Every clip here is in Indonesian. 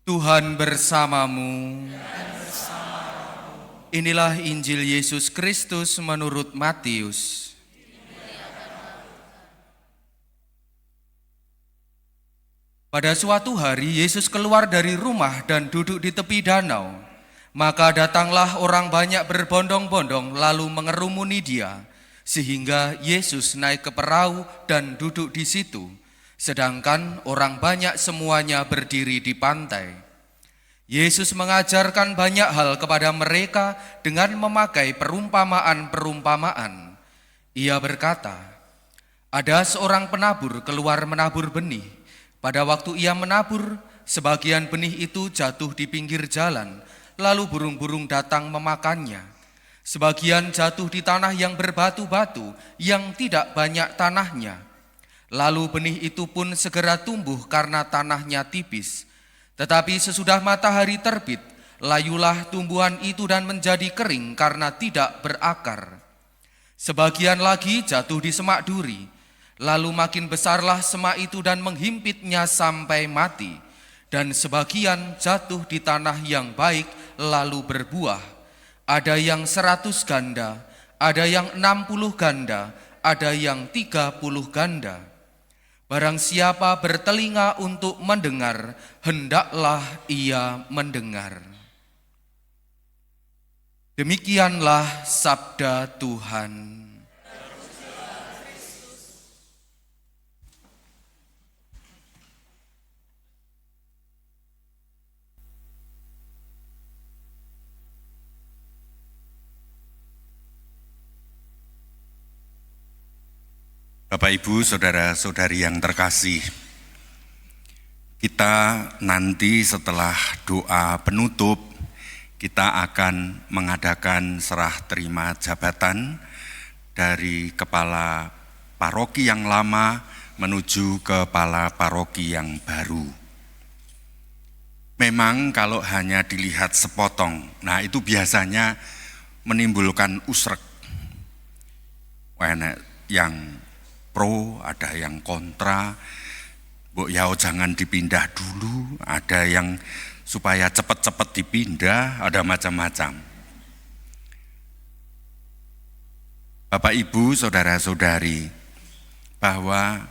Tuhan bersamamu. Inilah Injil Yesus Kristus menurut Matius. Pada suatu hari Yesus keluar dari rumah dan duduk di tepi danau. Maka datanglah orang banyak berbondong-bondong lalu mengerumuni dia, sehingga Yesus naik ke perahu dan duduk di situ. Sedangkan orang banyak semuanya berdiri di pantai. Yesus mengajarkan banyak hal kepada mereka dengan memakai perumpamaan-perumpamaan. Ia berkata, ada seorang penabur keluar menabur benih. Pada waktu ia menabur, sebagian benih itu jatuh di pinggir jalan, lalu burung-burung datang memakannya. Sebagian jatuh di tanah yang berbatu-batu, yang tidak banyak tanahnya. Lalu benih itu pun segera tumbuh karena tanahnya tipis. Tetapi sesudah matahari terbit, layulah tumbuhan itu dan menjadi kering karena tidak berakar. Sebagian lagi jatuh di semak duri, lalu makin besarlah semak itu dan menghimpitnya sampai mati. Dan sebagian jatuh di tanah yang baik lalu berbuah. Ada yang 100 ganda, ada yang 60 ganda, ada yang 30 ganda. Barang siapa bertelinga untuk mendengar, hendaklah ia mendengar. Demikianlah sabda Tuhan. Bapak, Ibu, saudara-saudari yang terkasih, kita nanti setelah doa penutup, kita akan mengadakan serah terima jabatan dari kepala paroki yang lama menuju kepala paroki yang baru. Memang kalau hanya dilihat sepotong, nah itu biasanya menimbulkan usrek. Yang pro, ada yang kontra, Mbok Yao jangan dipindah dulu, ada yang supaya cepat-cepat dipindah, ada macam-macam. Bapak, Ibu, saudara-saudari, bahwa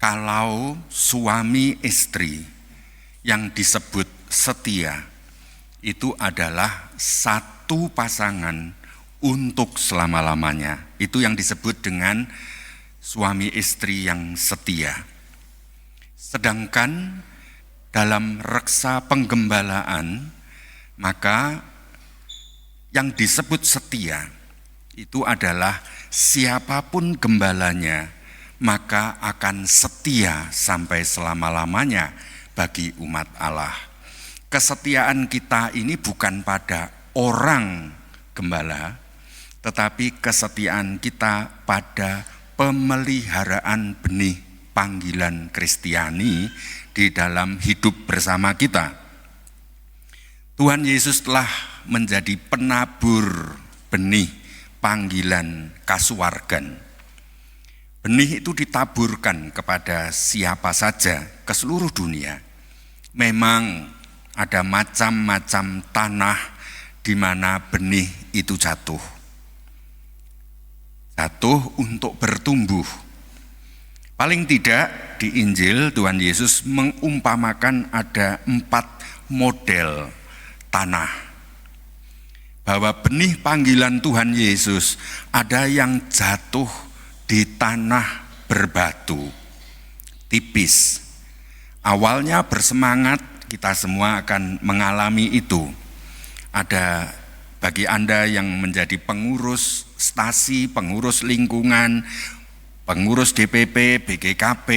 kalau suami istri yang disebut setia, itu adalah satu pasangan untuk selama-lamanya. Itu yang disebut dengan suami istri yang setia. Sedangkan dalam reksa penggembalaan, maka yang disebut setia itu adalah siapapun gembalanya, maka akan setia sampai selama-lamanya bagi umat Allah. Kesetiaan kita ini bukan pada orang gembala, tetapi kesetiaan kita pada pemeliharaan benih panggilan Kristiani di dalam hidup bersama kita. Tuhan Yesus telah menjadi penabur benih panggilan kasuwargan. Benih itu ditaburkan kepada siapa saja ke seluruh dunia. Memang ada macam-macam tanah di mana benih itu jatuh untuk bertumbuh. Paling tidak di Injil Tuhan Yesus mengumpamakan ada 4 model tanah. Bahwa benih panggilan Tuhan Yesus ada yang jatuh di tanah berbatu, tipis. Awalnya bersemangat, kita semua akan mengalami itu. Ada bagi Anda yang menjadi pengurus stasi, pengurus lingkungan, pengurus DPP, BGKP,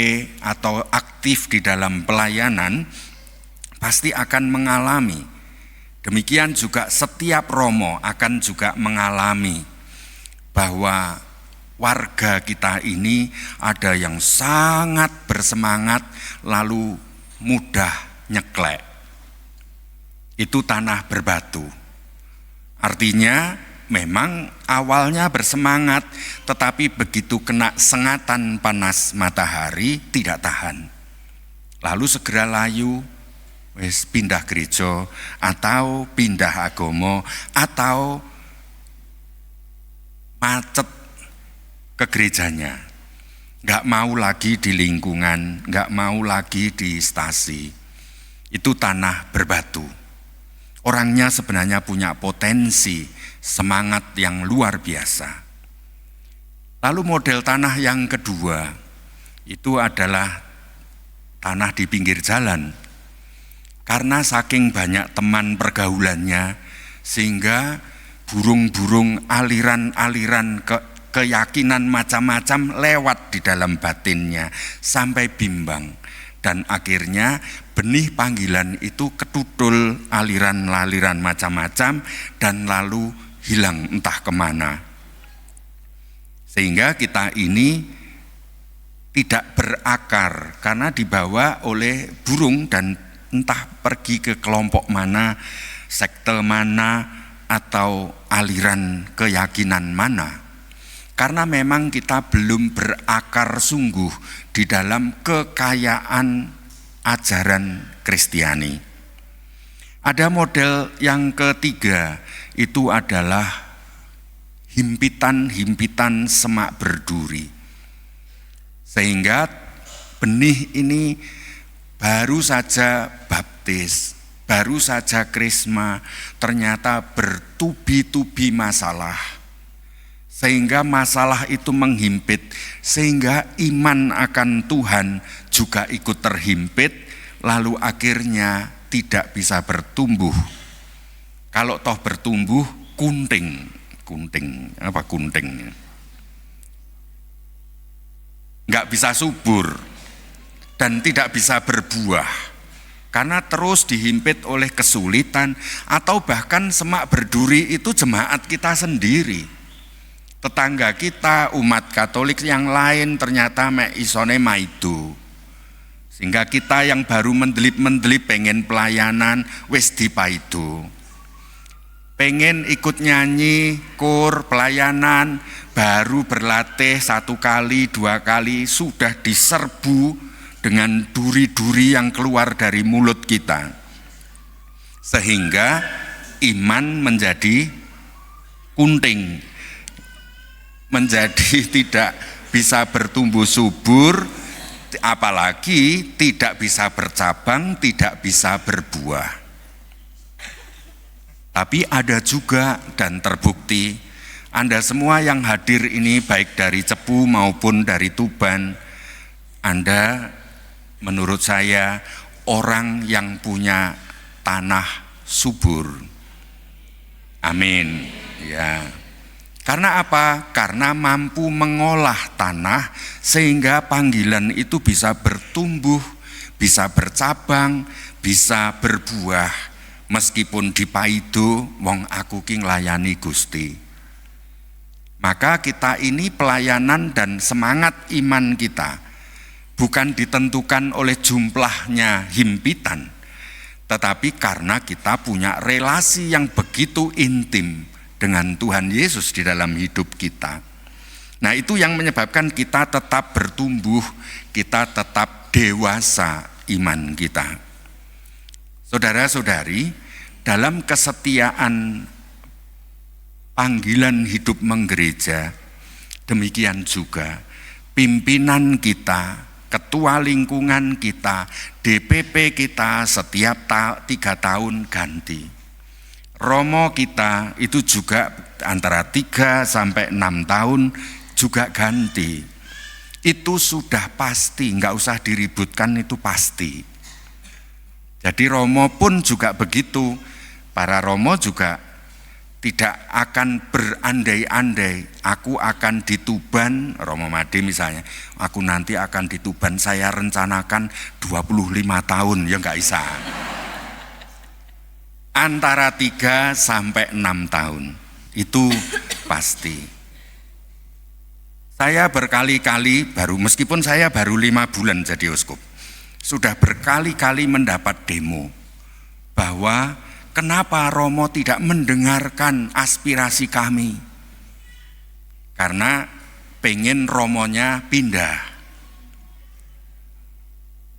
atau aktif di dalam pelayanan, pasti akan mengalami. Demikian juga setiap romo akan juga mengalami bahwa warga kita ini ada yang sangat bersemangat lalu mudah nyeklek. Itu tanah berbatu. Artinya memang awalnya bersemangat, tetapi begitu kena sengatan panas matahari tidak tahan. Lalu segera layu, wis pindah gereja atau pindah agama atau macet ke gerejanya. Nggak mau lagi di lingkungan, nggak mau lagi di stasi. Itu tanah berbatu. Orangnya sebenarnya punya potensi, semangat yang luar biasa. Lalu model tanah yang kedua, itu adalah tanah di pinggir jalan. Karena saking banyak teman pergaulannya, sehingga burung-burung aliran-aliran keyakinan macam-macam lewat di dalam batinnya sampai bimbang. Dan akhirnya benih panggilan itu ketutul aliran-aliran macam-macam dan lalu hilang entah kemana. Sehingga kita ini tidak berakar karena dibawa oleh burung dan entah pergi ke kelompok mana, sekte mana, atau aliran keyakinan mana. Karena memang kita belum berakar sungguh di dalam kekayaan ajaran Kristiani. Ada model yang ketiga, itu adalah himpitan-himpitan semak berduri. Sehingga benih ini baru saja baptis, baru saja krisma, ternyata bertubi-tubi masalah. Sehingga masalah itu menghimpit, sehingga iman akan Tuhan juga ikut terhimpit, lalu akhirnya tidak bisa bertumbuh. Kalau toh bertumbuh, kunting, nggak bisa subur dan tidak bisa berbuah karena terus dihimpit oleh kesulitan, atau bahkan semak berduri itu jemaat kita sendiri. Tetangga kita, umat Katolik yang lain ternyata mek isone maido. Sehingga kita yang baru mendelip-mendelip pengen pelayanan, wis dipaido. Pengen ikut nyanyi, kur, pelayanan, baru berlatih 1 kali, 2 kali, sudah diserbu dengan duri-duri yang keluar dari mulut kita. Sehingga iman menjadi kunting, menjadi tidak bisa bertumbuh subur, apalagi tidak bisa bercabang, tidak bisa berbuah. Tapi ada juga dan terbukti, Anda semua yang hadir ini baik dari Cepu maupun dari Tuban, Anda menurut saya orang yang punya tanah subur. Amin. Ya. Karena apa? Karena mampu mengolah tanah sehingga panggilan itu bisa bertumbuh, bisa bercabang, bisa berbuah. Meskipun dipaido, wong aku ki nglayani Gusti. Maka kita ini pelayanan dan semangat iman kita bukan ditentukan oleh jumlahnya himpitan, tetapi karena kita punya relasi yang begitu intim dengan Tuhan Yesus di dalam hidup kita. Nah, itu yang menyebabkan kita tetap bertumbuh, kita tetap dewasa iman kita. Saudara-saudari, dalam kesetiaan panggilan hidup menggereja, demikian juga pimpinan kita, ketua lingkungan kita, DPP kita setiap 3 tahun ganti. Romo kita itu juga antara 3 sampai 6 tahun juga ganti. Itu sudah pasti, nggak usah diributkan, itu pasti. Jadi Romo pun juga begitu. Para Romo juga tidak akan berandai-andai, aku akan di Tuban, Romo Made misalnya, aku nanti akan di Tuban, saya rencanakan 25 tahun, ya nggak bisa. Antara 3 sampai 6 tahun, itu pasti. Saya berkali-kali meskipun saya baru 5 bulan jadi uskup, sudah berkali-kali mendapat demo bahwa kenapa Romo tidak mendengarkan aspirasi kami. Karena pengen Romonya pindah.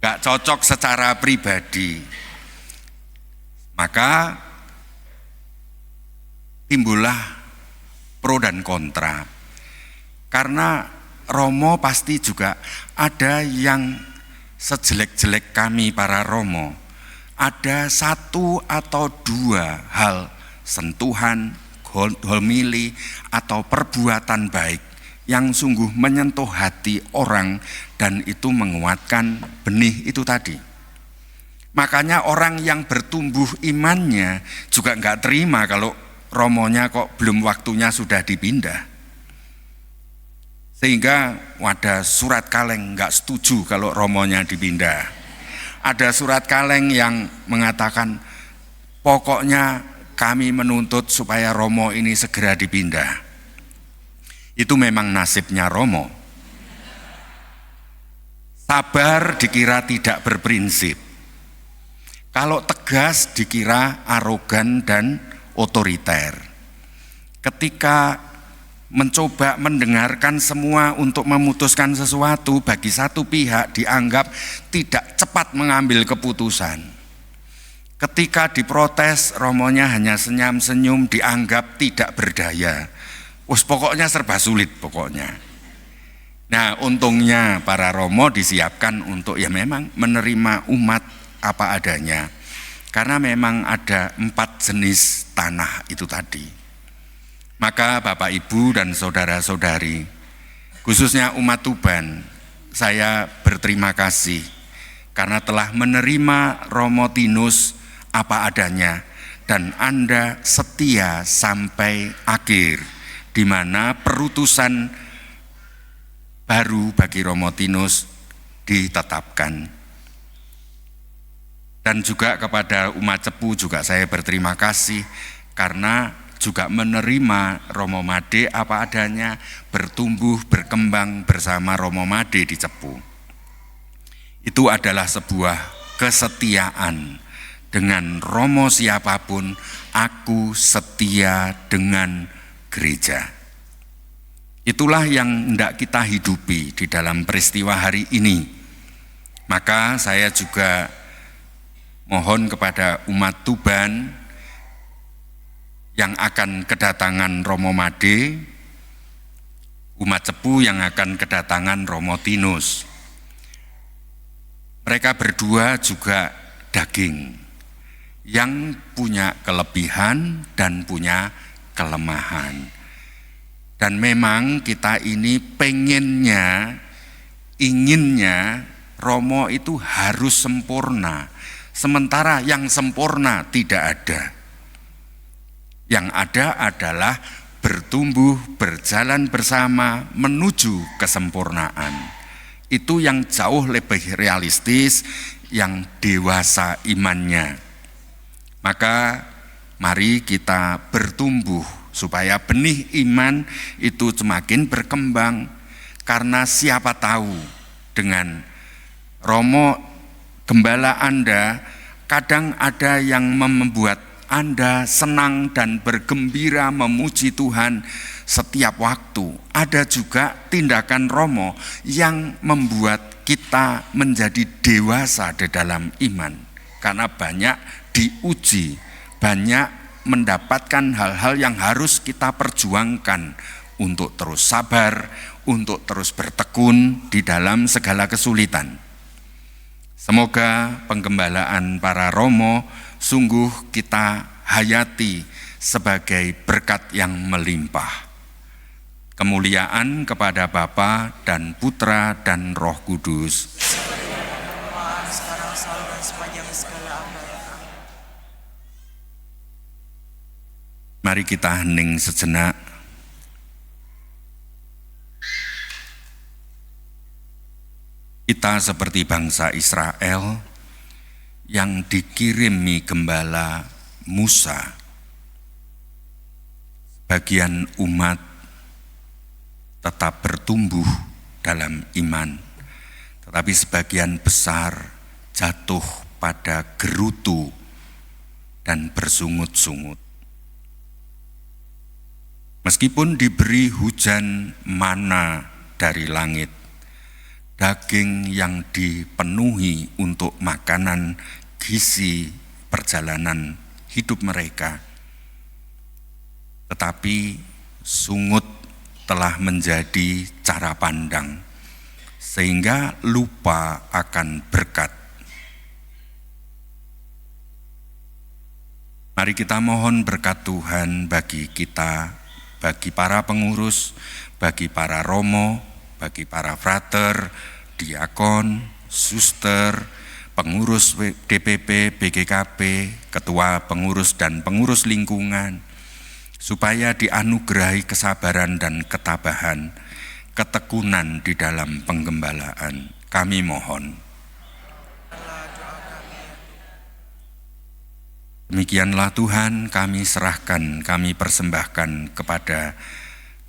Gak cocok secara pribadi. Maka timbullah pro dan kontra. Karena Romo pasti juga ada yang sejelek-jelek kami para Romo, ada satu atau dua hal sentuhan, homili atau perbuatan baik yang sungguh menyentuh hati orang dan itu menguatkan benih itu tadi. Makanya orang yang bertumbuh imannya juga enggak terima kalau romonya kok belum waktunya sudah dipindah. Sehingga ada surat kaleng enggak setuju kalau romonya dipindah. Ada surat kaleng yang mengatakan pokoknya kami menuntut supaya romo ini segera dipindah. Itu memang nasibnya romo. Sabar dikira tidak berprinsip. Kalau tegas dikira arogan dan otoriter. Ketika mencoba mendengarkan semua untuk memutuskan sesuatu, bagi satu pihak dianggap tidak cepat mengambil keputusan. Ketika diprotes, romonya hanya senyum-senyum, dianggap tidak berdaya. Pokoknya serba sulit pokoknya. Nah, untungnya para romo disiapkan untuk ya memang menerima umat apa adanya. Karena memang ada 4 jenis tanah itu tadi. Maka Bapak Ibu dan saudara-saudari, khususnya umat Tuban, saya berterima kasih karena telah menerima Romo Tinus apa adanya dan Anda setia sampai akhir, di mana perutusan baru bagi Romo Tinus ditetapkan. Dan juga kepada umat Cepu juga saya berterima kasih karena juga menerima Romo Made apa adanya, bertumbuh, berkembang bersama Romo Made di Cepu. Itu adalah sebuah kesetiaan. Dengan Romo siapapun, aku setia dengan gereja. Itulah yang hendak kita hidupi di dalam peristiwa hari ini. Maka saya juga mohon kepada umat Tuban yang akan kedatangan Romo Made, umat Cepu yang akan kedatangan Romo Tinus. Mereka berdua juga daging yang punya kelebihan dan punya kelemahan. Dan memang kita ini inginnya Romo itu harus sempurna. Sementara yang sempurna tidak ada. Yang ada adalah bertumbuh, berjalan bersama menuju kesempurnaan. Itu yang jauh lebih realistis, yang dewasa imannya. Maka mari kita bertumbuh supaya benih iman itu semakin berkembang. Karena siapa tahu dengan Romo Gembala Anda, kadang ada yang membuat Anda senang dan bergembira memuji Tuhan setiap waktu. Ada juga tindakan Romo yang membuat kita menjadi dewasa di dalam iman. Karena banyak diuji, banyak mendapatkan hal-hal yang harus kita perjuangkan untuk terus sabar, untuk terus bertekun di dalam segala kesulitan. Semoga penggembalaan para Romo sungguh kita hayati sebagai berkat yang melimpah. Kemuliaan kepada Bapa dan Putra dan Roh Kudus. Mari kita hening sejenak. Kita seperti bangsa Israel yang dikirimi gembala Musa. Bagian umat tetap bertumbuh dalam iman, tetapi sebagian besar jatuh pada gerutu dan bersungut-sungut. Meskipun diberi hujan mana dari langit, daging yang dipenuhi untuk makanan gizi perjalanan hidup mereka. Tetapi sungut telah menjadi cara pandang, sehingga lupa akan berkat. Mari kita mohon berkat Tuhan bagi kita, bagi para pengurus, bagi para romo, bagi para frater, diakon, suster, pengurus DPP, BGKP, ketua pengurus dan pengurus lingkungan, supaya dianugerahi kesabaran dan ketabahan, ketekunan di dalam penggembalaan. Kami mohon. Demikianlah Tuhan, kami serahkan, kami persembahkan kepada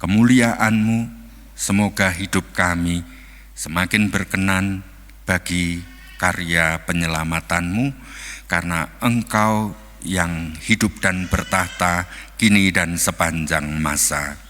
kemuliaan-Mu. Semoga hidup kami semakin berkenan bagi karya penyelamatanmu, karena Engkau yang hidup dan bertahta kini dan sepanjang masa.